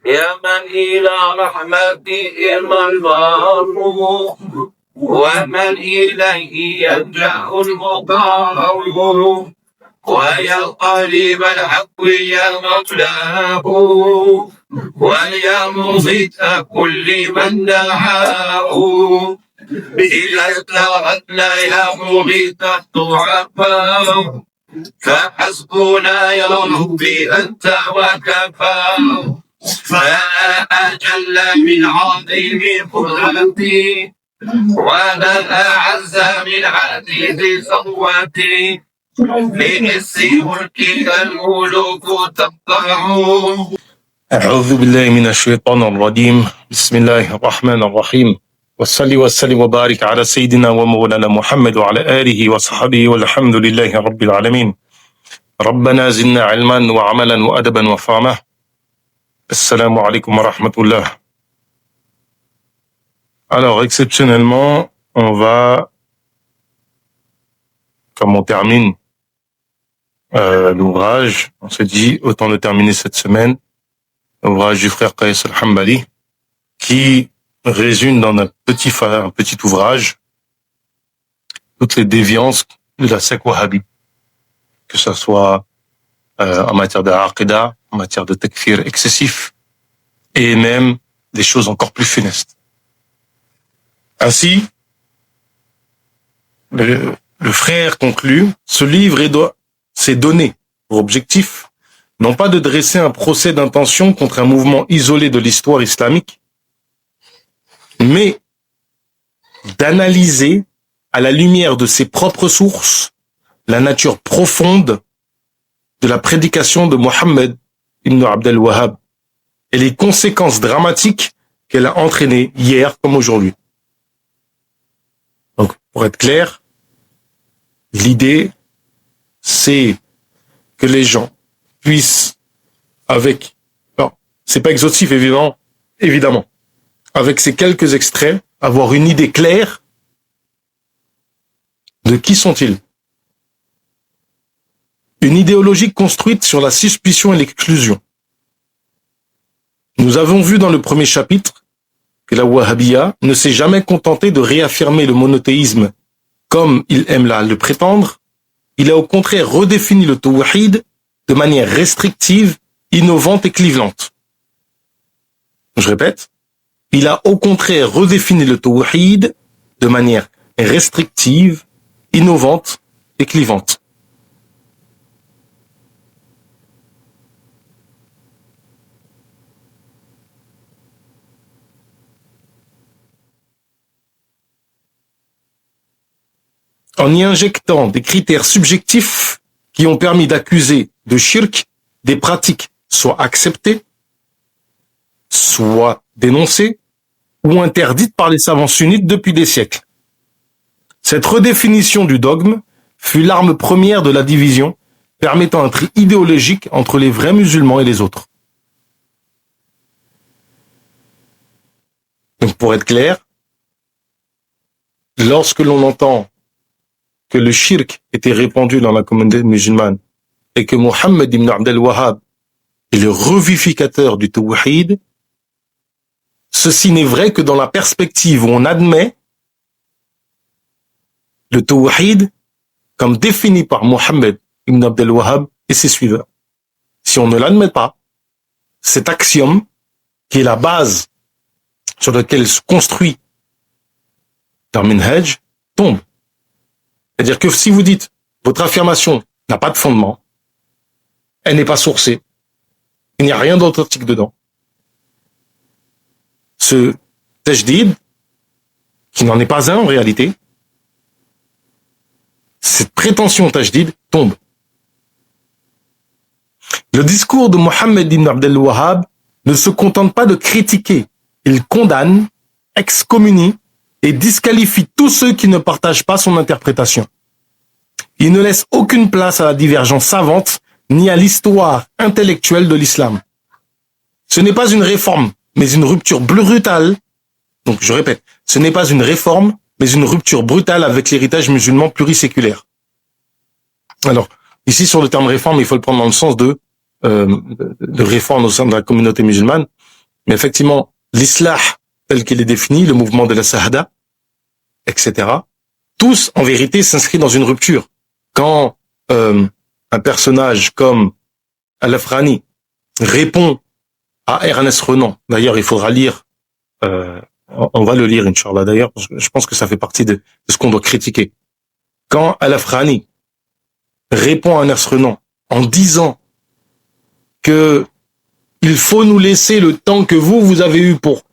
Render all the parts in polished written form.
يا من إلى رحمتهم المار ومن إليه يلجأ المضطر ويا قريب العفو يا مولاه ويا مغيث كل من دعاه إليك عدنا يا مغيث الضعفاء فحسبنا يا ربي أنت وكفى فأجل من عظيم قدرتي ولا أعز من عزيز صوتي بحس ملكك الملوك تقطع. أعوذ بالله من الشيطان الرجيم بسم الله الرحمن الرحيم والصلي والسلم وبارك على سيدنا ومولانا محمد وعلى آله وصحبه والحمد لله رب العالمين. ربنا زدنا علما وعملا وأدبا وفهما. Assalamu alaikum wa rahmatullah. Alors, exceptionnellement, comme on termine l'ouvrage, on s'est dit, autant le terminer cette semaine, l'ouvrage du frère Qais al-Hanbali, qui résume dans un petit ouvrage toutes les déviances de la secte wahhabi, que ce soit en matière de aqida, en matière de takfir excessif, et même des choses encore plus funestes. Ainsi, le frère conclut, ce livre s'est donné pour objectif, non pas de dresser un procès d'intention contre un mouvement isolé de l'histoire islamique, mais d'analyser, à la lumière de ses propres sources, la nature profonde de la prédication de Mohammed ibn Abdel Wahhab et les conséquences dramatiques qu'elle a entraînées hier comme aujourd'hui. Donc, pour être clair, l'idée, c'est que les gens puissent, c'est pas exhaustif évidemment, avec ces quelques extraits, avoir une idée claire de qui sont-ils. Une idéologie construite sur la suspicion et l'exclusion. Nous avons vu dans le premier chapitre que la Wahhabiyya ne s'est jamais contentée de réaffirmer le monothéisme comme il aime là le prétendre. Il a au contraire redéfini le tawhid de manière restrictive, innovante et clivante. Je répète, il a au contraire redéfini le tawhid de manière restrictive, innovante et clivante. En y injectant des critères subjectifs qui ont permis d'accuser de shirk des pratiques soit acceptées, soit dénoncées, ou interdites par les savants sunnites depuis des siècles. Cette redéfinition du dogme fut l'arme première de la division, permettant un tri idéologique entre les vrais musulmans et les autres. Donc pour être clair, lorsque l'on entend que le shirk était répandu dans la communauté musulmane et que Mohammed ibn Abdel Wahhab est le revivificateur du tawhid, ceci n'est vrai que dans la perspective où on admet le tawhid comme défini par Mohammed ibn Abdel Wahhab et ses suiveurs. Si on ne l'admet pas, cet axiome, qui est la base sur laquelle se construit leur minhaj, tombe. C'est-à-dire que si vous dites votre affirmation n'a pas de fondement, elle n'est pas sourcée, il n'y a rien d'authentique dedans, ce tajdid, qui n'en est pas un en réalité, cette prétention tajdid tombe. Le discours de Mohammed ibn Abdel Wahhab ne se contente pas de critiquer, il condamne, excommunie et disqualifie tous ceux qui ne partagent pas son interprétation. Il ne laisse aucune place à la divergence savante ni à l'histoire intellectuelle de l'islam. Ce n'est pas une réforme, mais une rupture brutale. Donc je répète, ce n'est pas une réforme, mais une rupture brutale avec l'héritage musulman pluriséculaire. Alors, ici sur le terme réforme, il faut le prendre dans le sens de réforme au sein de la communauté musulmane. Mais effectivement, l'islah, tel qu'il est défini, le mouvement de la sahada, etc., tous, en vérité, s'inscrivent dans une rupture. Quand un personnage comme Al-Afghani répond à Ernest Renan, d'ailleurs, il faudra lire, on va le lire, Inch'Allah, d'ailleurs, parce que je pense que ça fait partie de ce qu'on doit critiquer. Quand Al-Afghani répond à Ernest Renan en disant que il faut nous laisser le temps que vous avez eu pour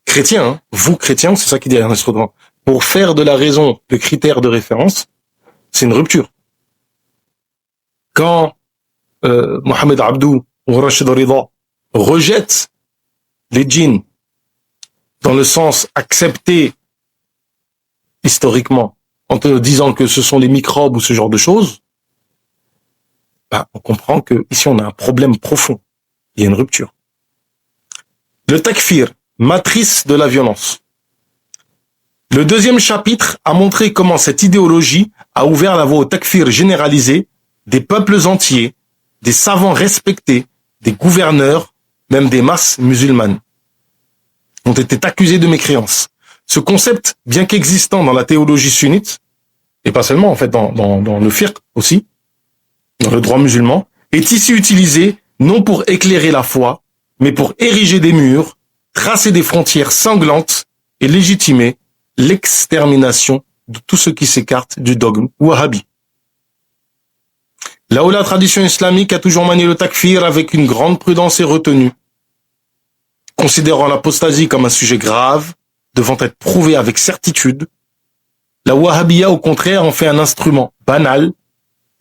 chrétiens, hein, vous chrétiens, c'est ça qu'il dit Ernest Renan, pour faire de la raison le critère de référence, c'est une rupture. Quand Mohamed Abdou ou Rachid Rida rejettent les djinns dans le sens accepté historiquement, en te disant que ce sont les microbes ou ce genre de choses, ben, on comprend que ici on a un problème profond. Il y a une rupture. Le takfir, matrice de la violence. Le deuxième chapitre a montré comment cette idéologie a ouvert la voie au takfir généralisé des peuples entiers, des savants respectés, des gouverneurs, même des masses musulmanes, ont été accusés de mécréance. Ce concept, bien qu'existant dans la théologie sunnite, et pas seulement en fait dans le fiqh aussi, dans le droit musulman, est ici utilisé non pour éclairer la foi, mais pour ériger des murs, tracer des frontières sanglantes et légitimer l'extermination de tous ceux qui s'écartent du dogme wahhabi. Là où la tradition islamique a toujours manié le takfir avec une grande prudence et retenue, considérant l'apostasie comme un sujet grave, devant être prouvé avec certitude, la wahhabiyya au contraire en fait un instrument banal,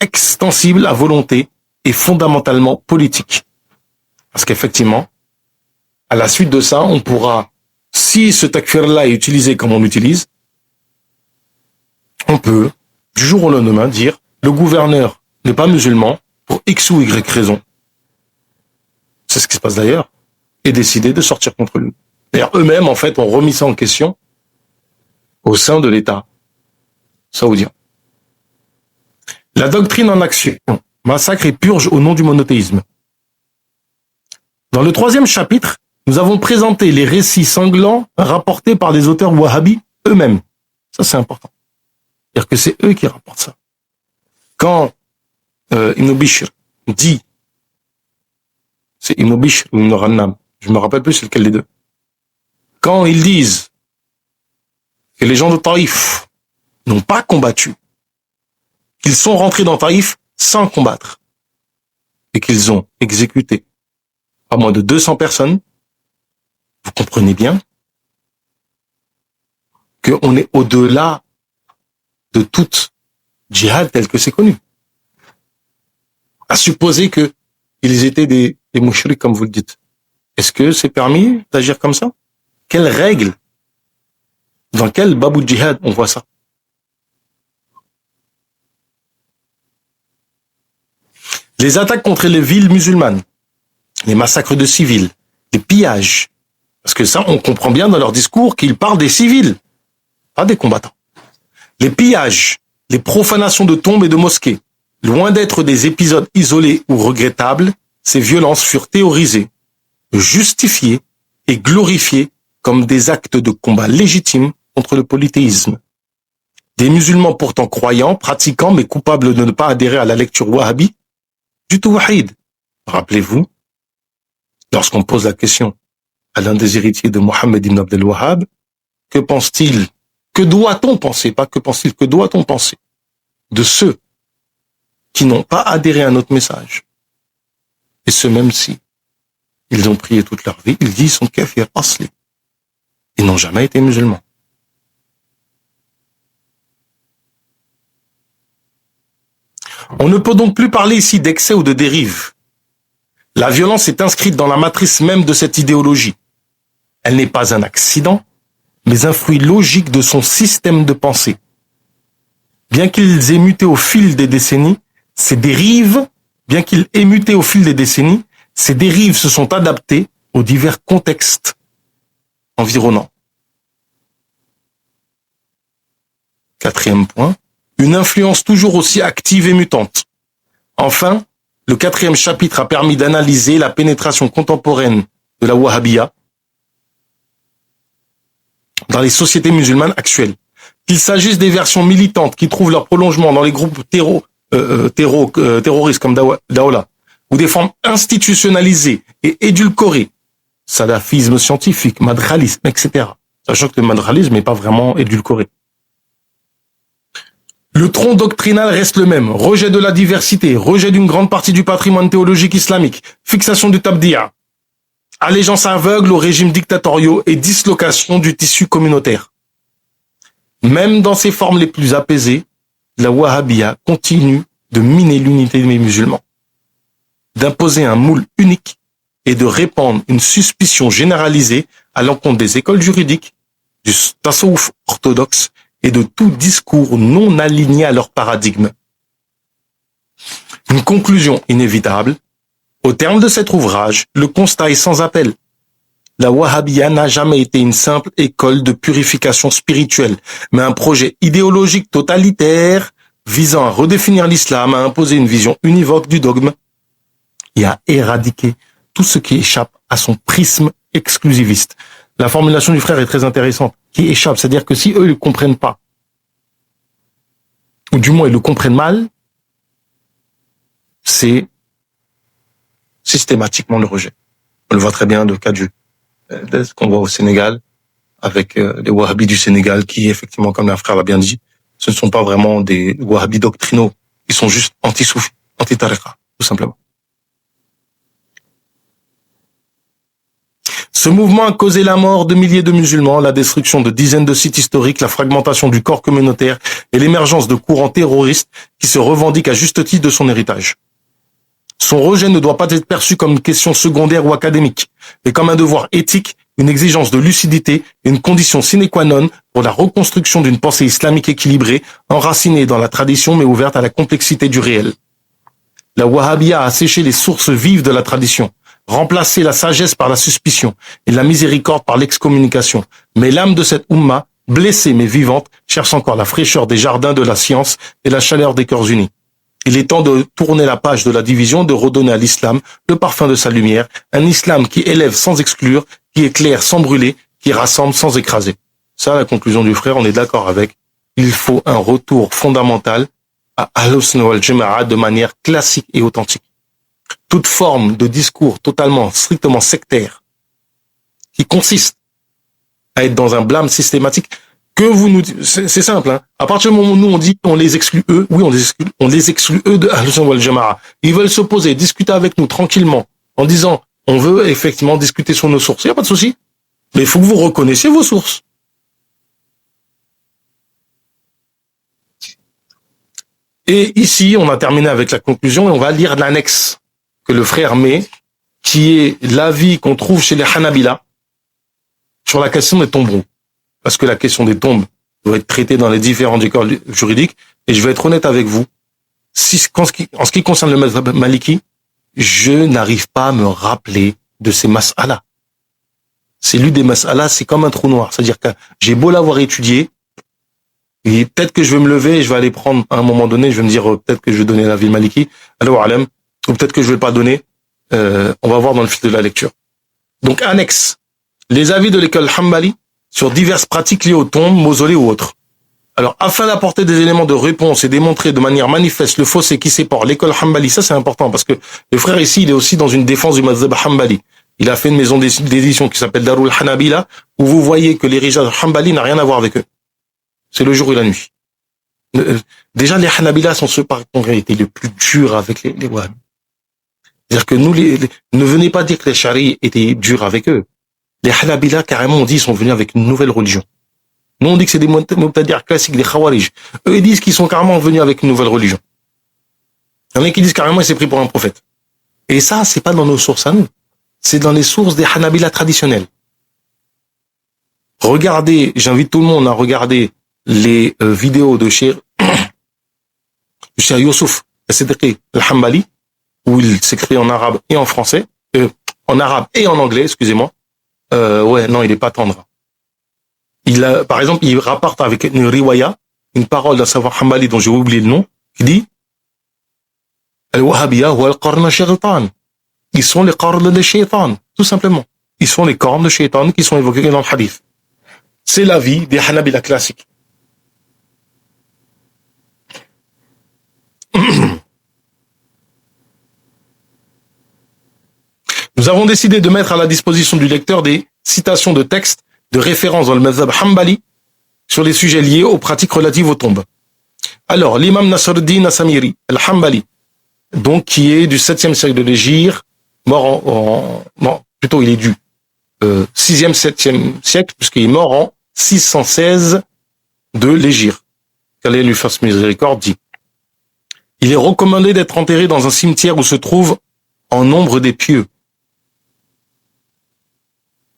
extensible à volonté et fondamentalement politique. Parce qu'effectivement, à la suite de ça, on pourra, si ce takfir-là est utilisé comme on l'utilise, on peut, du jour au lendemain, dire le gouverneur n'est pas musulman pour X ou Y raison. C'est ce qui se passe d'ailleurs, et décider de sortir contre lui. D'ailleurs, eux-mêmes, en fait, ont remis ça en question au sein de l'État saoudien. La doctrine en action, massacre et purge au nom du monothéisme. Dans le troisième chapitre, nous avons présenté les récits sanglants rapportés par les auteurs wahhabis eux-mêmes. Ça, c'est important. C'est-à-dire que c'est eux qui rapportent ça. Quand Ibn Bishr dit, c'est Ibn Bishr ou Ibn Rannam, je me rappelle plus c'est lequel des deux. Quand ils disent que les gens de Taïf n'ont pas combattu, qu'ils sont rentrés dans Taïf sans combattre, et qu'ils ont exécuté pas moins de 200 personnes, vous comprenez bien qu'on est au-delà de toute djihad tel que c'est connu. À supposer que ils étaient des mouchriks, comme vous le dites. Est-ce que c'est permis d'agir comme ça? Quelles règles? Dans quel babou djihad on voit ça? Les attaques contre les villes musulmanes, les massacres de civils, les pillages, parce que ça, on comprend bien dans leur discours qu'ils parlent des civils, pas des combattants. Les pillages, les profanations de tombes et de mosquées, loin d'être des épisodes isolés ou regrettables, ces violences furent théorisées, justifiées et glorifiées comme des actes de combat légitimes contre le polythéisme. Des musulmans pourtant croyants, pratiquants, mais coupables de ne pas adhérer à la lecture wahhabi du tawhid. Rappelez-vous, lorsqu'on pose la question à l'un des héritiers de Mohammed ibn Abdel Wahhab, que pense-t-il? Que doit-on penser? Pas que pense-t-il, que doit-on penser de ceux qui n'ont pas adhéré à notre message? Et ce même si ils ont prié toute leur vie, ils disent sont kafir asli. Ils n'ont jamais été musulmans. On ne peut donc plus parler ici d'excès ou de dérive. La violence est inscrite dans la matrice même de cette idéologie. Elle n'est pas un accident, mais un fruit logique de son système de pensée. Bien qu'ils aient muté au fil des décennies, ces dérives se sont adaptées aux divers contextes environnants. Quatrième point, une influence toujours aussi active et mutante. Enfin, le quatrième chapitre a permis d'analyser la pénétration contemporaine de la Wahhabiyya dans les sociétés musulmanes actuelles. Qu'il s'agisse des versions militantes qui trouvent leur prolongement dans les groupes terroristes comme Daoula, ou des formes institutionnalisées et édulcorées, salafisme scientifique, madkhalisme, etc. Sachant que le madkhalisme n'est pas vraiment édulcoré. Le tronc doctrinal reste le même. Rejet de la diversité, rejet d'une grande partie du patrimoine théologique islamique, fixation du tabdi'a, allégeance aveugle aux régimes dictatoriaux et dislocation du tissu communautaire. Même dans ses formes les plus apaisées, la Wahhabiyya continue de miner l'unité des musulmans, d'imposer un moule unique et de répandre une suspicion généralisée à l'encontre des écoles juridiques, du tasawwuf orthodoxe et de tout discours non aligné à leur paradigme. Une conclusion inévitable, au terme de cet ouvrage, le constat est sans appel. La Wahhabiyya n'a jamais été une simple école de purification spirituelle, mais un projet idéologique totalitaire visant à redéfinir l'islam, à imposer une vision univoque du dogme et à éradiquer tout ce qui échappe à son prisme exclusiviste. La formulation du frère est très intéressante. Qui échappe, c'est-à-dire que si eux ne le comprennent pas, ou du moins ils le comprennent mal, c'est systématiquement le rejet. On le voit très bien, le cas qu'on voit au Sénégal, avec les Wahhabis du Sénégal, qui effectivement, comme le frère l'a bien dit, ce ne sont pas vraiment des Wahhabis doctrinaux, ils sont juste anti-soufis, anti-tariqa, tout simplement. Ce mouvement a causé la mort de milliers de musulmans, la destruction de dizaines de sites historiques, la fragmentation du corps communautaire et l'émergence de courants terroristes qui se revendiquent à juste titre de son héritage. Son rejet ne doit pas être perçu comme une question secondaire ou académique, mais comme un devoir éthique, une exigence de lucidité et une condition sine qua non pour la reconstruction d'une pensée islamique équilibrée, enracinée dans la tradition mais ouverte à la complexité du réel. La Wahhabiyya a asséché les sources vives de la tradition, remplacé la sagesse par la suspicion et la miséricorde par l'excommunication. Mais l'âme de cette Ummah, blessée mais vivante, cherche encore la fraîcheur des jardins de la science et la chaleur des cœurs unis. Il est temps de tourner la page de la division, de redonner à l'islam le parfum de sa lumière, un islam qui élève sans exclure, qui éclaire sans brûler, qui rassemble sans écraser. Ça, la conclusion du frère, on est d'accord avec. Il faut un retour fondamental à Ahl-Sunnah wal Jama'a de manière classique et authentique. Toute forme de discours totalement, strictement sectaire, qui consiste à être dans un blâme systématique, que vous nous dites, c'est simple, hein. À partir du moment où nous on dit qu'on les exclut eux, oui on les exclut eux de Ahl-Sunnah wal Jama'a. Ils veulent s'opposer, discuter avec nous tranquillement, en disant on veut effectivement discuter sur nos sources. Il n'y a pas de souci. Mais il faut que vous reconnaissiez vos sources. Et ici, on a terminé avec la conclusion et on va lire l'annexe que le frère met, qui est l'avis qu'on trouve chez les Hanabila sur la question des tombereaux. Parce que la question des tombes doit être traitée dans les différentes écoles juridiques. Et je vais être honnête avec vous, en ce qui concerne le mazhab maliki, je n'arrive pas à me rappeler de ces mas'ala. C'est lui des mas'ala, c'est comme un trou noir. C'est-à-dire que j'ai beau l'avoir étudié, et peut-être que je vais me lever et je vais aller prendre, à un moment donné, je vais me dire, peut-être que je vais donner l'avis maliki, alors alam, ou peut-être que je vais pas donner, on va voir dans le fil de la lecture. Donc, annexe, les avis de l'école Hanbali sur diverses pratiques liées aux tombes, mausolées ou autres. Alors, afin d'apporter des éléments de réponse et démontrer de manière manifeste le fossé qui sépare l'école Hanbali, ça c'est important parce que le frère ici, il est aussi dans une défense du mazhab Hanbali. Il a fait une maison d'édition qui s'appelle Darul Hanabila, où vous voyez que l'héritage Hanbali n'a rien à voir avec eux. C'est le jour et la nuit. Déjà, les Hanabila sont ceux par contre qui ont été les plus durs avec les Wahhabis. C'est-à-dire que nous, ne venez pas dire que les Shari étaient durs avec eux. Les Hanabila, carrément, on dit, ils sont venus avec une nouvelle religion. Nous, on dit que c'est des Muqtadi'a classiques, des Khawarij. Eux, ils disent qu'ils sont carrément venus avec une nouvelle religion. Il y en a qui disent carrément, il s'est pris pour un prophète. Et ça, c'est pas dans nos sources à nous. C'est dans les sources des Hanabila traditionnels. Regardez, j'invite tout le monde à regarder les vidéos de Cheikh Youssouf al-Siddiqi al-Hanbali, où il s'écrit en arabe et en français, en arabe et en anglais, excusez-moi. Ouais, non, il est pas tendre. Par exemple, il rapporte avec une riwaya, une parole d'un savant Hanbali dont j'ai oublié le nom, qui dit Al-Wahhabiyya wa al-Qarn shaytan. Ils sont les qarn de shaytan, tout simplement. ils sont les cornes de Shaitan qui sont évoqués dans le hadith. C'est l'avis des Hanabila classiques. Nous avons décidé de mettre à la disposition du lecteur des citations de textes de référence dans le mazhab Hanbali sur les sujets liés aux pratiques relatives aux tombes. Alors, l'imam Nasruddin As-Samiri, al-Hanbali, donc qui est du 7e siècle de l'Hégire, mort non, plutôt il est du 6e, 7e siècle, puisqu'il est mort en 616 de l'Hégire. Qu'Allah lui fasse miséricorde, dit: il est recommandé d'être enterré dans un cimetière où se trouvent en nombre des pieux.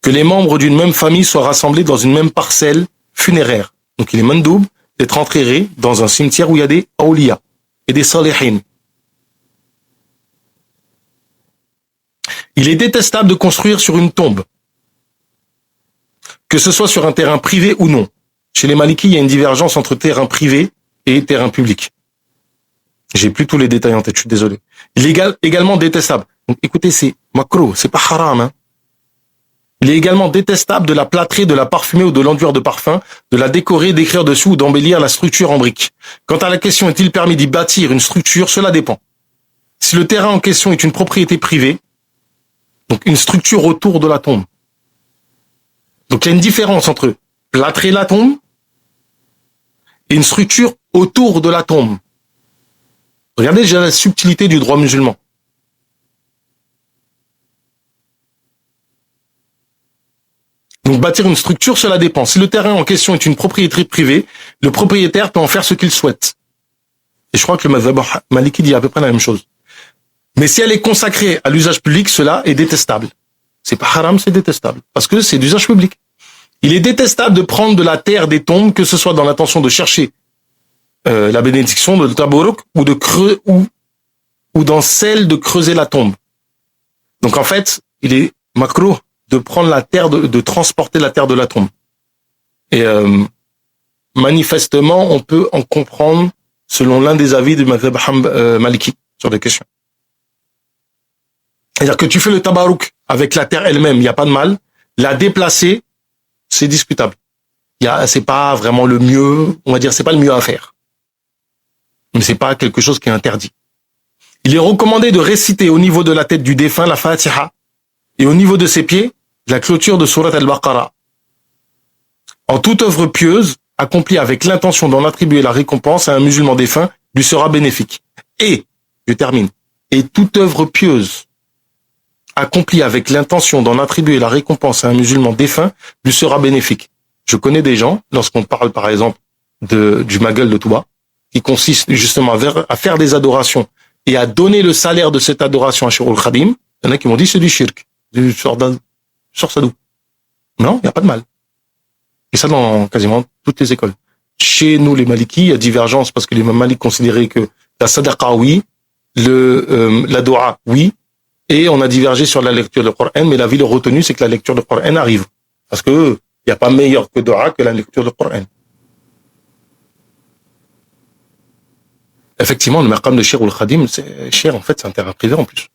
Que les membres d'une même famille soient rassemblés dans une même parcelle funéraire. Donc il est mandoub d'être enterré dans un cimetière où il y a des awliya et des salihin. Il est détestable de construire sur une tombe, que ce soit sur un terrain privé ou non. Chez les Malikis, il y a une divergence entre terrain privé et terrain public. J'ai plus tous les détails en tête, je suis désolé. Il est également détestable. Donc écoutez, c'est makro, c'est pas haram, hein. Il est également détestable de la plâtrer, de la parfumer ou de l'enduire de parfum, de la décorer, d'écrire dessus ou d'embellir la structure en briques. Quant à la question est-il permis d'y bâtir une structure, cela dépend. Si le terrain en question est une propriété privée, donc une structure autour de la tombe. Donc il y a une différence entre plâtrer la tombe et une structure autour de la tombe. Regardez déjà la subtilité du droit musulman. Donc bâtir une structure, cela dépend. Si le terrain en question est une propriété privée, le propriétaire peut en faire ce qu'il souhaite. Et je crois que le mazhab maliki dit à peu près la même chose. Mais si elle est consacrée à l'usage public, cela est détestable. C'est pas haram, c'est détestable. Parce que c'est d'usage public. Il est détestable de prendre de la terre des tombes, que ce soit dans l'intention de chercher la bénédiction, de tabarruk, ou de ou dans celle de creuser la tombe. Donc en fait, il est makrouh de prendre la terre, de transporter la terre de la tombe. Et manifestement, on peut en comprendre selon l'un des avis du mazhab maliki sur la question. C'est-à-dire que tu fais le tabarruk avec la terre elle-même, il n'y a pas de mal. La déplacer, c'est discutable. C'est pas vraiment le mieux, on va dire, c'est pas le mieux à faire. Mais c'est pas quelque chose qui est interdit. Il est recommandé de réciter au niveau de la tête du défunt la Fatiha et au niveau de ses pieds la clôture de Surat al-Baqarah. En toute œuvre pieuse, accomplie avec l'intention d'en attribuer la récompense à un musulman défunt, lui sera bénéfique. Et, je termine, et toute œuvre pieuse, accomplie avec l'intention d'en attribuer la récompense à un musulman défunt, lui sera bénéfique. Je connais des gens, lorsqu'on parle par exemple du Magal de Touba, qui consiste justement à faire des adorations et à donner le salaire de cette adoration à Shirul Khadim, il y en a qui m'ont dit c'est du shirk. Sors ça d'où? Non, il n'y a pas de mal. Et ça dans quasiment toutes les écoles. Chez nous, les Malikis, il y a divergence parce que les Maliks considéraient que la sadaqa, oui, la dua, oui, et on a divergé sur la lecture du Coran, mais l'avis retenu, c'est que la lecture du Coran arrive. Parce que il n'y a pas meilleur que dua que la lecture du Coran. Effectivement, le maqam de Shirul Khadim, c'est cher, en fait, c'est un terrain privé en plus.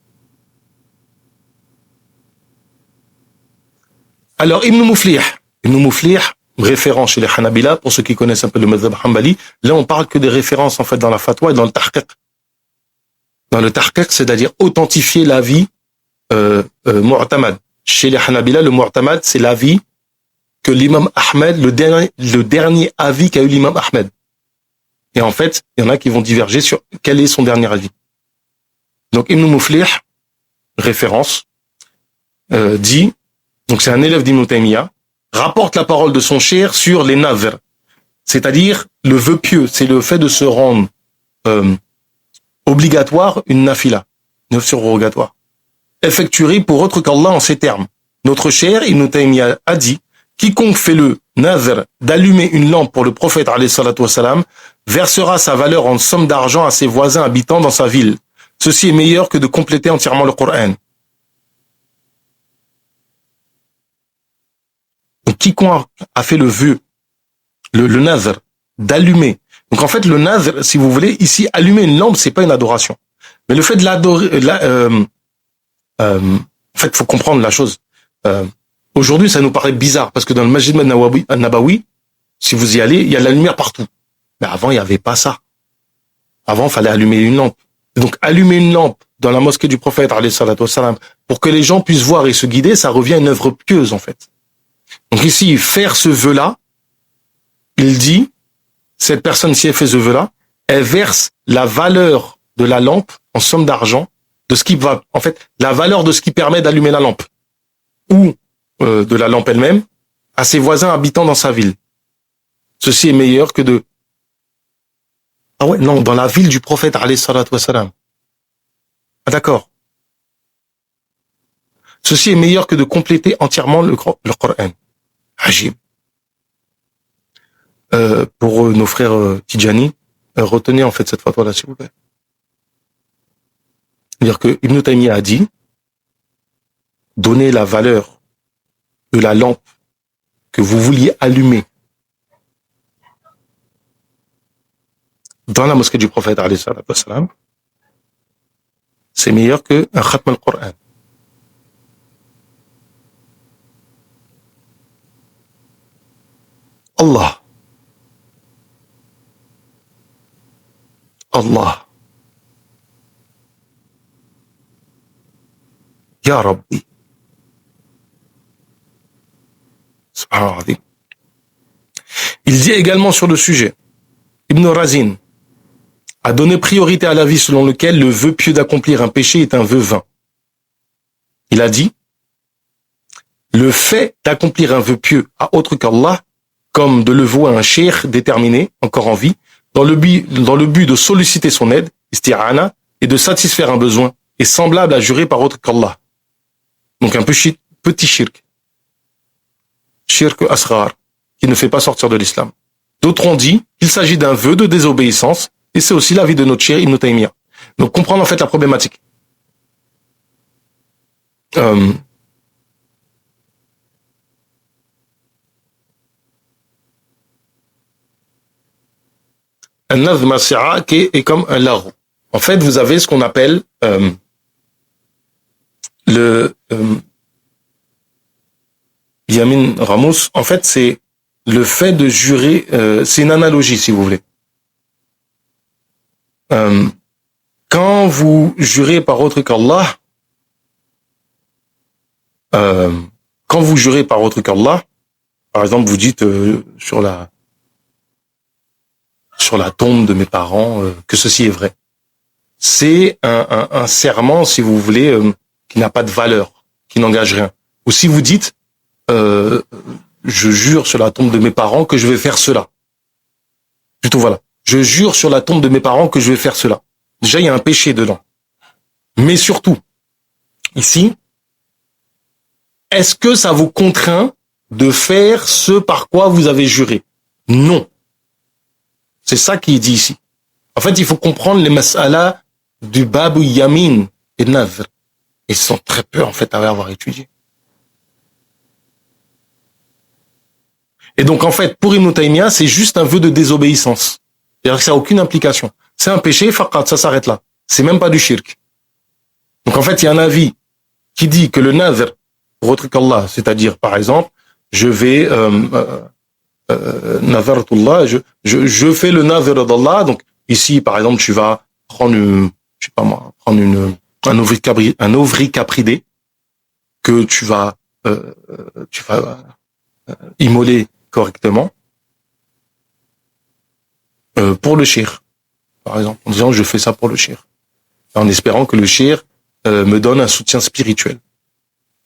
Alors, Ibn Muflih, référent chez les Hanabila, pour ceux qui connaissent un peu le mazhab Hanbali, là, on parle que des références, en fait, dans la fatwa et dans le tahqiq. Dans le tahqiq, c'est-à-dire authentifier l'avis mu'tamad. Chez les Hanabila, le mu'tamad, c'est l'avis que l'imam Ahmed, le dernier avis qu'a eu l'imam Ahmed. Et en fait, il y en a qui vont diverger sur quel est son dernier avis. Donc, Ibn Muflih, référence, dit, donc c'est un élève d'Ibn Taymiyyah, rapporte la parole de son cheikh sur les nazr, c'est-à-dire le vœu pieux, c'est le fait de se rendre obligatoire une nafila, une surrogatoire, effectuée pour autre qu'Allah en ces termes. Notre cheikh Ibn Taymiyyah a dit, quiconque fait le nazr d'allumer une lampe pour le prophète alayhi salatu wassalam, versera sa valeur en somme d'argent à ses voisins habitant dans sa ville. Ceci est meilleur que de compléter entièrement le Coran. Donc, quiconque a fait le vœu, le nazr, d'allumer. Donc en fait, le nazr, si vous voulez, ici, allumer une lampe, c'est pas une adoration. Mais le fait de l'adorer, en fait, faut comprendre la chose. Aujourd'hui, ça nous paraît bizarre parce que dans le Masjid al-Nabawi, si vous y allez, il y a la lumière partout. Mais avant, il n'y avait pas ça. Avant, il fallait allumer une lampe. Et donc, allumer une lampe dans la mosquée du prophète, alayhi salatu wassalam, pour que les gens puissent voir et se guider, ça revient à une œuvre pieuse, en fait. Donc ici, faire ce vœu-là, il dit, cette personne, si elle fait ce vœu-là, elle verse la valeur de la lampe en somme d'argent, de ce qui va, en fait, la valeur de ce qui permet d'allumer la lampe, ou de la lampe elle-même, à ses voisins habitant dans sa ville. Ceci est meilleur que de... Ah ouais, non, dans la ville du prophète, alayhi salatu wassalam. Ah d'accord. Ceci est meilleur que de compléter entièrement le Coran. Ajib. Pour nos frères Tidjani, retenez en fait cette fatwa-là, s'il vous plaît. C'est-à-dire que Ibn Taymiyyah a dit, donnez la valeur de la lampe que vous vouliez allumer dans la mosquée du prophète, alayhi salatu wassalam, c'est meilleur qu'un khatm al-Qur'an. Allah. Allah. Ya Rabbi. Subhanallah. Il dit également sur le sujet, Ibn Razin a donné priorité à l'avis selon lequel le vœu pieux d'accomplir un péché est un vœu vain. Il a dit, le fait d'accomplir un vœu pieux à autre qu'Allah, comme de le vouer à un cheikh déterminé, encore en vie, dans le but de solliciter son aide, isti'ana, et de satisfaire un besoin, est semblable à jurer par autre qu'Allah. Donc un petit shirk. Shirk asghar, qui ne fait pas sortir de l'islam. D'autres ont dit qu'il s'agit d'un vœu de désobéissance, et c'est aussi l'avis de notre cher Ibn Taymiyyah. Donc comprendre en fait la problématique. Un nazm as-si'a qui est comme un larou. En fait, vous avez ce qu'on appelle le Yamin Ramos. En fait, c'est le fait de jurer, c'est une analogie si vous voulez. Quand vous jurez par autre qu'Allah, par exemple, vous dites sur la tombe de mes parents que ceci est vrai. C'est un serment, si vous voulez, qui n'a pas de valeur, qui n'engage rien. Ou si vous dites, je jure sur la tombe de mes parents que je vais faire cela. Plutôt voilà. Je jure sur la tombe de mes parents que je vais faire cela. Déjà, il y a un péché dedans. Mais surtout, ici, est-ce que ça vous contraint de faire ce par quoi vous avez juré? Non. C'est ça qui est dit ici. En fait, il faut comprendre les mas'ala du Babu Yamin et Nadr. Ils sont très peu, en fait, à avoir étudié. Et donc, en fait, pour Ibn Taymiyyah, c'est juste un vœu de désobéissance. C'est-à-dire que ça n'a aucune implication. C'est un péché, faqat, ça s'arrête là. C'est même pas du shirk. Donc, en fait, il y a un avis qui dit que le nadr, pour autre qu'Allah, c'est-à-dire, par exemple, je vais, nazartullah, je fais le nadr d'Allah. Donc, ici, par exemple, tu vas prendre, je sais pas moi, prendre un ouvrier capridé que tu vas immoler correctement pour le shir, par exemple, en disant je fais ça pour le shir, en espérant que le shir me donne un soutien spirituel.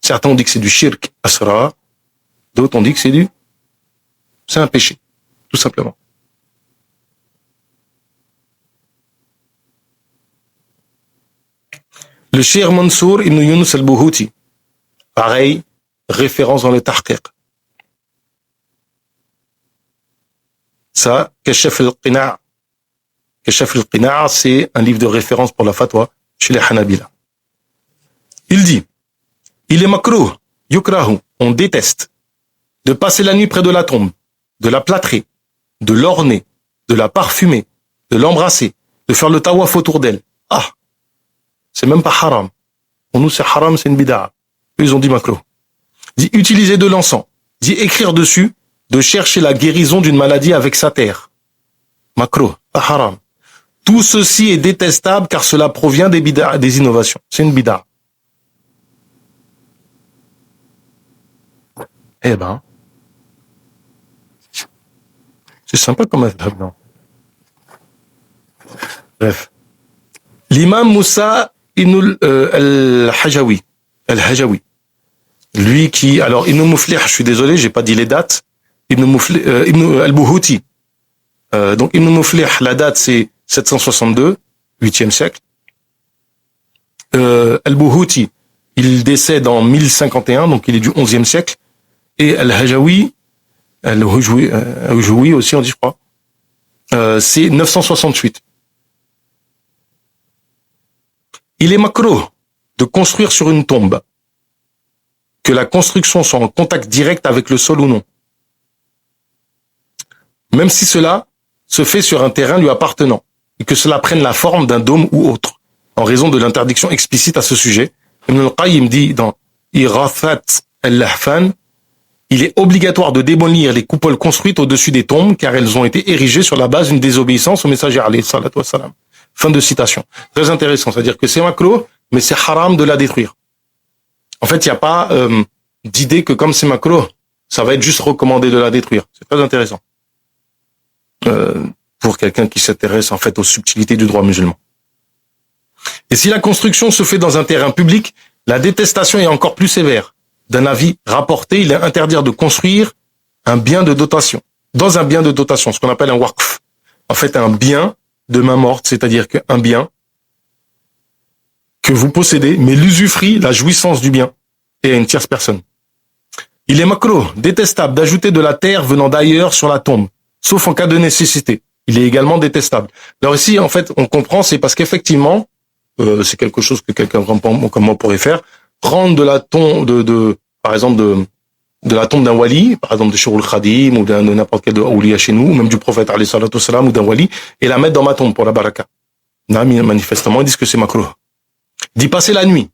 Certains ont dit que c'est du shirk asra, d'autres ont dit que c'est un péché, tout simplement. Le Cheikh Mansour ibn Yunus al-Buhuti, pareil, référence dans le Tahqiq. Ça, Kashaf al-Qina'. Kashaf al-Qina', c'est un livre de référence pour la fatwa chez les Hanabila. Il dit, il est makruh, yukrahu, on déteste, de passer la nuit près de la tombe, de la plâtrer, de l'orner, de la parfumer, de l'embrasser, de faire le tawaf autour d'elle. Ah, c'est même pas haram. Pour nous, c'est haram, c'est une bid'a. Eux, ils ont dit makruh. Dit utiliser de l'encens. Dit écrire dessus, de chercher la guérison d'une maladie avec sa terre. Makruh, haram. Tout ceci est détestable car cela provient des bid'a, des innovations. C'est une bid'a. Eh ben, c'est sympa comme madhab, non? Bref. L'imam Moussa ibn al-Hajawi, lui qui, alors Ibn Muflih, je suis désolé, j'ai pas dit les dates, Ibn al-Buhuti. Donc Ibn Muflih, la date c'est 762, 8e siècle. Al-Buhuti, il décède en 1051, donc il est du 11e siècle. Et Al-Hajawi, Al-Hujoui aussi on dit je crois, c'est 968. Il est makruh de construire sur une tombe, que la construction soit en contact direct avec le sol ou non. Même si cela se fait sur un terrain lui appartenant, et que cela prenne la forme d'un dôme ou autre, en raison de l'interdiction explicite à ce sujet. Ibn al-Qayyim dit dans Irathat al-Lahfan, il est obligatoire de démolir les coupoles construites au-dessus des tombes, car elles ont été érigées sur la base d'une désobéissance au messager alayhi salatu wassalam. Fin de citation. Très intéressant, c'est-à-dire que c'est makruh, mais c'est haram de la détruire. En fait, il n'y a pas d'idée que comme c'est makruh, ça va être juste recommandé de la détruire. C'est très intéressant. Pour quelqu'un qui s'intéresse en fait aux subtilités du droit musulman. Et si la construction se fait dans un terrain public, la détestation est encore plus sévère. D'un avis rapporté, il est interdit de construire un bien de dotation. Dans un bien de dotation, ce qu'on appelle un waqf. En fait, un bien de main morte, c'est-à-dire qu'un bien que vous possédez, mais l'usufruit, la jouissance du bien, est à une tierce personne. Il est makruh, détestable, d'ajouter de la terre venant d'ailleurs sur la tombe, sauf en cas de nécessité. Il est également détestable. Alors ici, en fait, on comprend, c'est parce qu'effectivement, c'est quelque chose que quelqu'un comme moi pourrait faire, prendre de la tombe, par exemple, de la tombe d'un wali, par exemple de Shurul Khadim, ou de n'importe quel awliya chez nous, ou même du prophète, alayhi salatu wassalam, ou d'un wali, et la mettre dans ma tombe pour la baraka. Là, manifestement, ils disent que c'est makruh. D'y passer la nuit,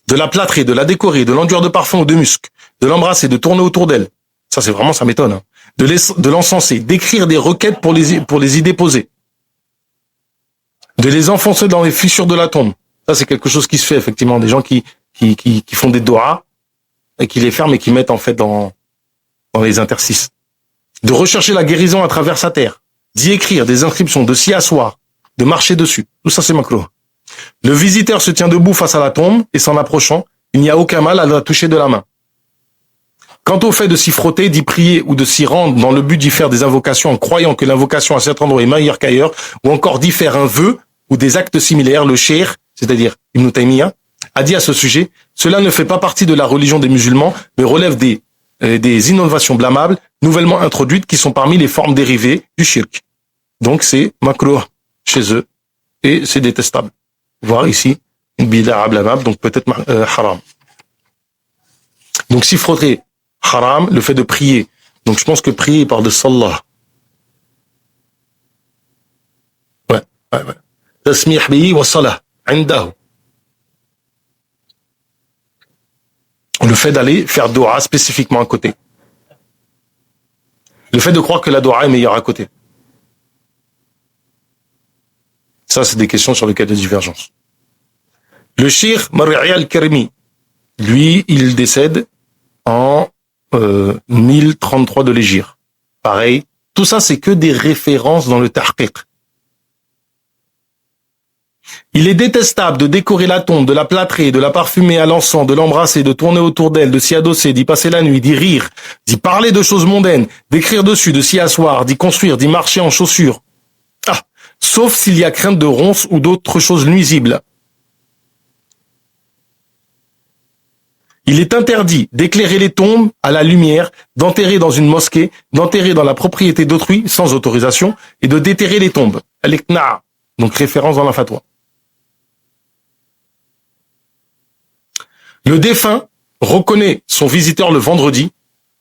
de la plâtrer, de la décorer, de l'enduire de parfum ou de musc, de l'embrasser, de tourner autour d'elle. Ça, c'est vraiment, ça m'étonne, hein. De l'encenser, d'écrire des requêtes pour les y déposer. De les enfoncer dans les fissures de la tombe. Ça, c'est quelque chose qui se fait, effectivement. Des gens qui font des doigts et qui les ferment et qui mettent, en fait, dans les interstices. De rechercher la guérison à travers sa terre. D'y écrire des inscriptions, de s'y asseoir, de marcher dessus. Tout ça, c'est makruh. Le visiteur se tient debout face à la tombe et s'en approchant, il n'y a aucun mal à la toucher de la main. Quant au fait de s'y frotter, d'y prier ou de s'y rendre dans le but d'y faire des invocations en croyant que l'invocation à cet endroit est meilleure qu'ailleurs, ou encore d'y faire un vœu ou des actes similaires, le cheikh, c'est-à-dire Ibn Taymiyyah, a dit à ce sujet, cela ne fait pas partie de la religion des musulmans, mais relève des innovations blâmables, nouvellement introduites, qui sont parmi les formes dérivées du shirk. Donc c'est makruh chez eux, et c'est détestable. Voir ici, une bid'a blâmable, donc peut-être haram. Donc s'y frotter, haram, le fait de prier. Donc je pense que prier par de Salah. Ouais. Tasmih bihi wa salah, indahu. Le fait d'aller faire dua spécifiquement à côté. Le fait de croire que la dua est meilleure à côté. Ça, c'est des questions sur lesquelles il y a de divergence. Le Cheikh Mar'i al-Karimi, lui, il décède en 1033 de l'Hégire. Pareil, tout ça, c'est que des références dans le tahqiq. Il est détestable de décorer la tombe, de la plâtrer, de la parfumer à l'encens, de l'embrasser, de tourner autour d'elle, de s'y adosser, d'y passer la nuit, d'y rire, d'y parler de choses mondaines, d'écrire dessus, de s'y asseoir, d'y construire, d'y marcher en chaussures. Ah, sauf s'il y a crainte de ronces ou d'autres choses nuisibles. Il est interdit d'éclairer les tombes à la lumière, d'enterrer dans une mosquée, d'enterrer dans la propriété d'autrui sans autorisation et de déterrer les tombes. Al-Iqna', donc référence dans la fatwa. Le défunt reconnaît son visiteur le vendredi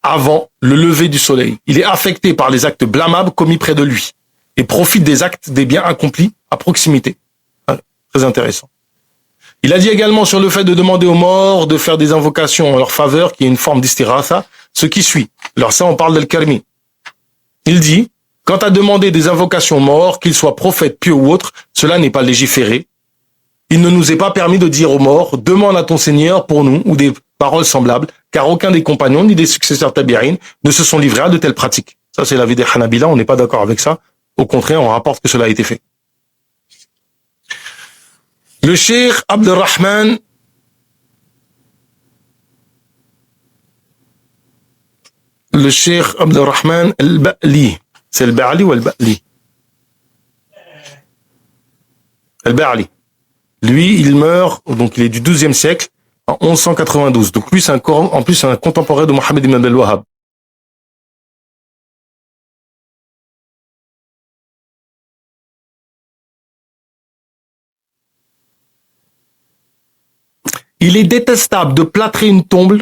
avant le lever du soleil. Il est affecté par les actes blâmables commis près de lui et profite des actes des biens accomplis à proximité. Très intéressant. Il a dit également sur le fait de demander aux morts de faire des invocations en leur faveur, qui est une forme d'istiratha, ce qui suit. Alors ça, on parle d'Al-Karmi. Il dit, quant à demander des invocations aux morts, qu'ils soient prophètes, pieux ou autres, cela n'est pas légiféré. Il ne nous est pas permis de dire aux morts, demande à ton Seigneur pour nous, ou des paroles semblables, car aucun des compagnons ni des successeurs tabi'in ne se sont livrés à de telles pratiques. Ça, c'est l'avis des Hanabila, on n'est pas d'accord avec ça. Au contraire, on rapporte que cela a été fait. Le Cheikh Abdelrahman al-Ba'li. C'est le Ba'li ou al-Ba'li? Al-Ba'li. Lui, il meurt, donc il est du 12e siècle, en 1192. Donc lui, c'est un contemporain de Mohammed ibn Abdel Wahhab. Il est détestable de plâtrer une tombe,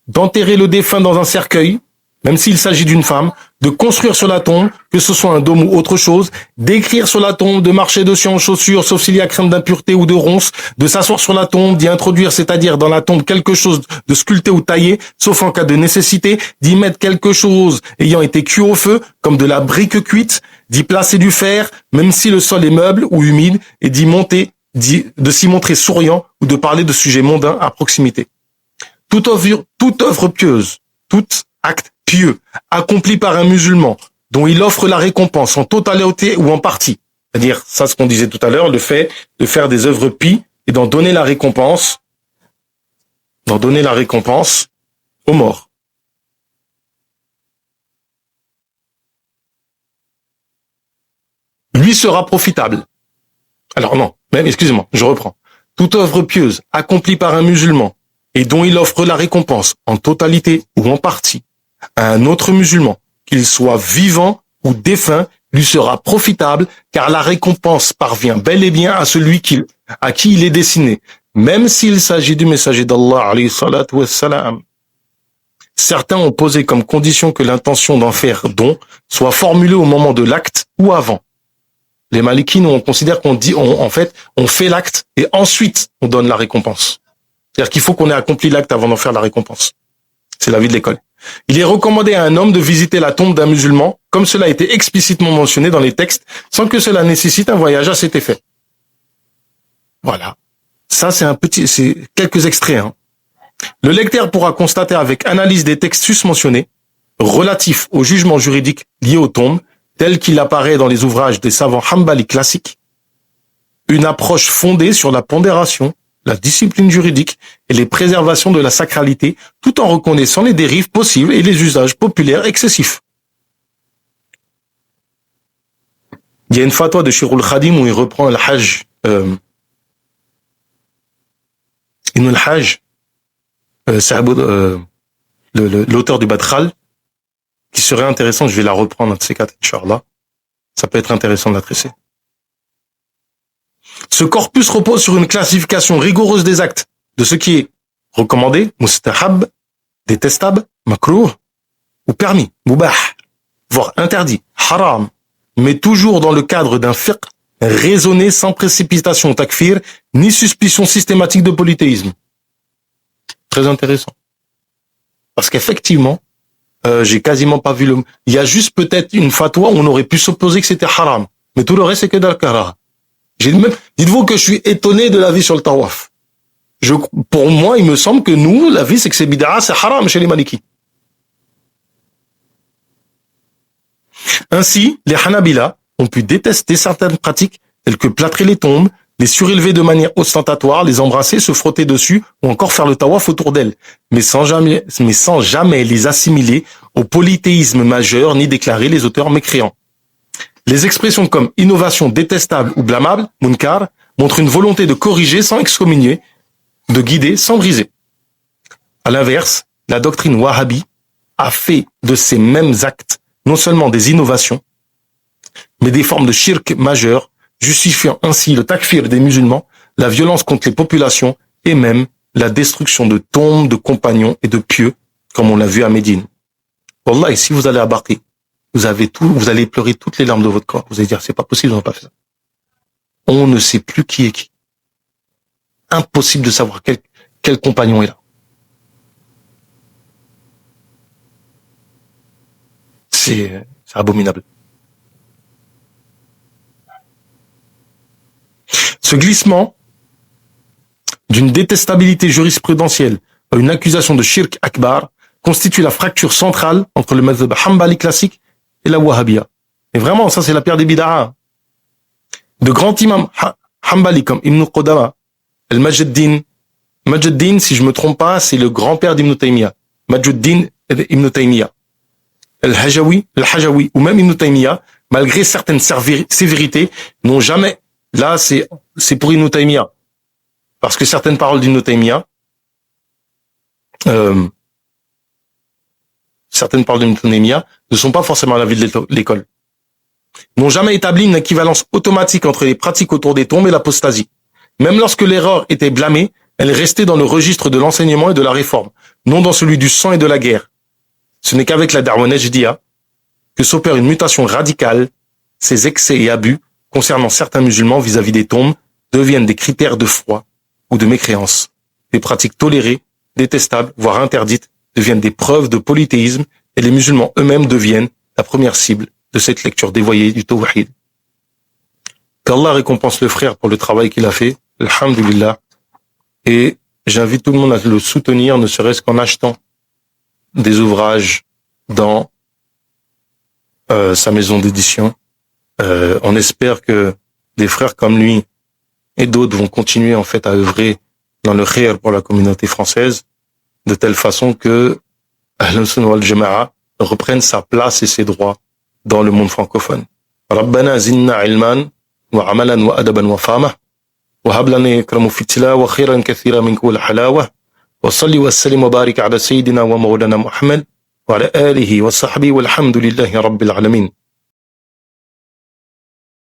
d'enterrer le défunt dans un cercueil, même s'il s'agit d'une femme, de construire sur la tombe, que ce soit un dôme ou autre chose, d'écrire sur la tombe, de marcher dessus en chaussures, sauf s'il y a crainte d'impureté ou de ronces, de s'asseoir sur la tombe, d'y introduire, c'est-à-dire dans la tombe, quelque chose de sculpté ou taillé, sauf en cas de nécessité, d'y mettre quelque chose ayant été cuit au feu, comme de la brique cuite, d'y placer du fer, même si le sol est meuble ou humide, et de s'y montrer souriant ou de parler de sujets mondains à proximité. Toute œuvre pieuse, tout acte pieux, accompli par un musulman, dont il offre la récompense en totalité ou en partie. C'est-à-dire, ça ce qu'on disait tout à l'heure, le fait de faire des œuvres pies et d'en donner la récompense aux morts. Lui sera profitable. Alors non, même, excusez-moi, je reprends. Toute œuvre pieuse, accomplie par un musulman, et dont il offre la récompense en totalité ou en partie à un autre musulman, qu'il soit vivant ou défunt, lui sera profitable, car la récompense parvient bel et bien à celui à qui il est destiné, même s'il s'agit du messager d'Allah, alayhi salatu wassalam. Certains ont posé comme condition que l'intention d'en faire don soit formulée au moment de l'acte ou avant. Les Malikines, on considère on fait l'acte et ensuite on donne la récompense. C'est-à-dire qu'il faut qu'on ait accompli l'acte avant d'en faire la récompense. C'est l'avis de l'école. Il est recommandé à un homme de visiter la tombe d'un musulman, comme cela a été explicitement mentionné dans les textes, sans que cela nécessite un voyage à cet effet. Voilà. Ça, c'est quelques extraits, hein. Le lecteur pourra constater avec analyse des textes susmentionnés, relatifs au jugement juridique lié aux tombes, tel qu'il apparaît dans les ouvrages des savants Hanbali classiques, une approche fondée sur la pondération, la discipline juridique et les préservations de la sacralité, tout en reconnaissant les dérives possibles et les usages populaires excessifs. Il y a une fatwa de Shirul Khadim où il reprend le Hajj, Ibn al-Hajj, l'auteur du Badkhal, qui serait intéressant, je vais la reprendre de ces quatre, Inch'Allah. Ça peut être intéressant de la tracer. Ce corpus repose sur une classification rigoureuse des actes, de ce qui est recommandé, mustahab, détestable, makrouh, ou permis, mubah, voire interdit, haram, mais toujours dans le cadre d'un fiqh raisonné sans précipitation au takfir, ni suspicion systématique de polythéisme. Très intéressant. Parce qu'effectivement, j'ai quasiment pas vu il y a juste peut-être une fatwa où on aurait pu supposer que c'était haram. Mais tout le reste, c'est que d'al-karaha. Dites-vous que je suis étonné de l'avis sur le tawaf. Pour moi, il me semble que nous, l'avis, c'est que c'est bid'a, c'est haram chez les Malikis. Ainsi, les Hanabila ont pu détester certaines pratiques telles que plâtrer les tombes, les surélever de manière ostentatoire, les embrasser, se frotter dessus ou encore faire le tawaf autour d'elles, mais sans jamais les assimiler au polythéisme majeur ni déclarer les auteurs mécréants. Les expressions comme innovation détestable ou blâmable, munkar, montrent une volonté de corriger sans excommunier, de guider sans briser. À l'inverse, la doctrine wahhabi a fait de ces mêmes actes non seulement des innovations, mais des formes de shirk majeures, justifiant ainsi le takfir des musulmans, la violence contre les populations et même la destruction de tombes, de compagnons et de pieux, comme on l'a vu à Médine. Wallah, et si vous allez à Baqi, vous allez pleurer toutes les larmes de votre corps. Vous allez dire, c'est pas possible, on n'a pas fait ça. On ne sait plus qui est qui. impossible de savoir quel compagnon est là. C'est abominable. Ce glissement d'une détestabilité jurisprudentielle à une accusation de shirk akbar constitue la fracture centrale entre le mazhab hanbali classique et la wahhabia. Et vraiment, ça c'est la pire des bid'a. De grands imams hanbali comme Ibn Qudama, Al-Majduddin, si je me trompe pas, c'est le grand-père d'Ibn Taymiyyah. Majduddin Ibn Taymiyyah. Al-Hajawi, ou même Ibn Taymiyyah, malgré certaines sévérités, n'ont jamais, là c'est pour Ibn Taymiyyah, parce que certaines paroles d'Ibn Taymiyyah, ne sont pas forcément à l'avis de l'école, n'ont jamais établi une équivalence automatique entre les pratiques autour des tombes et l'apostasie. Même lorsque l'erreur était blâmée, elle restait dans le registre de l'enseignement et de la réforme, non dans celui du sang et de la guerre. Ce n'est qu'avec la Da'wa Najdiya que s'opère une mutation radicale. Ces excès et abus concernant certains musulmans vis-à-vis des tombes deviennent des critères de foi ou de mécréance. Des pratiques tolérées, détestables, voire interdites, deviennent des preuves de polythéisme et les musulmans eux-mêmes deviennent la première cible de cette lecture dévoyée du Tawhid. Qu'Allah récompense le frère pour le travail qu'il a fait, alhamdulillah, et j'invite tout le monde à le soutenir, ne serait-ce qu'en achetant des ouvrages dans sa maison d'édition. On espère que des frères comme lui et d'autres vont continuer en fait à œuvrer dans le khair pour la communauté française, de telle façon que Ahl-Sunnah wal Jama'a reprenne sa place et ses droits dans le monde francophone. Rabbana zinna ilman wa amalan wa adaban wa fahma wa hab lana ikramu fi tilawa khairan kathira min kulli halawa wa salli wa sallim wa barik ala sayyidina wa mawlana Muhammad wa ala alihi wa sahbihi walhamdulillahi rabbil alamin.